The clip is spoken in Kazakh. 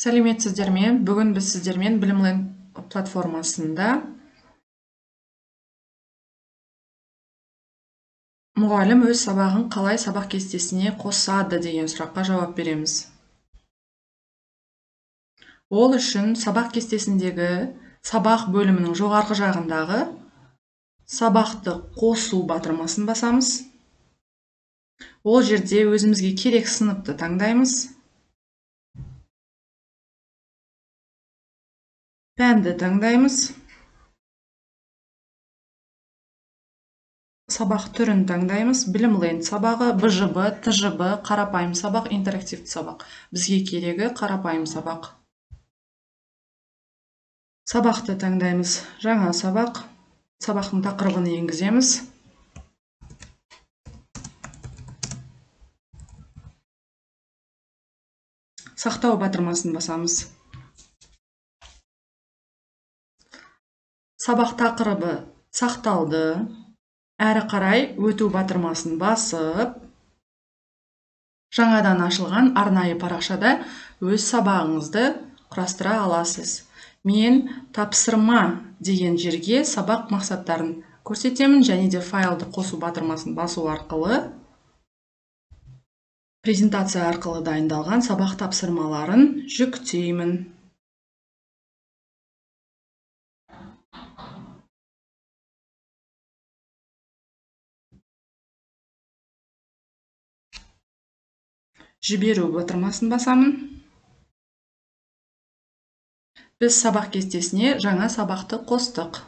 Сәлеметсіздер ме? Бүгін біз сіздермен Білімленд платформасында мұғалім өз сабағын қалай сабақ кестесіне қосады деген сұраққа жауап береміз. Ол үшін сабақ кестесіндегі сабақ бөлімінің жоғарғы жағындағы сабақты қосу батырмасын басамыз. Ол жерде өзімізге керек сыныпты таңдаймыз. Пәнді таңдаймыз. Сабақ түрін таңдаймыз. Білімленд сабағы, БЖБ, ТЖБ, қарапайым сабақ, интерактивті сабақ. Бізге керегі қарапайым сабақ. Сабақты таңдаймыз. Жаңа сабақ. Сабақтың тақырыбын енгіземіз. Сақтау батырмасын басамыз. Сабақ тақырыбы сақталды. Әрі қарай өту батырмасын басып, жаңадан ашылған арнайы парақшада өз сабағыңызды құрастыра аласыз. Мен тапсырма деген жерге сабақ мақсаттарын көрсетемін, және де файлды қосу батырмасын басу арқылы презентация арқылы дайындалған сабақ тапсырмаларын жүктеймін. Жіберу батырмасын басамын. Біз сабақ кестесіне жаңа сабақты қостық.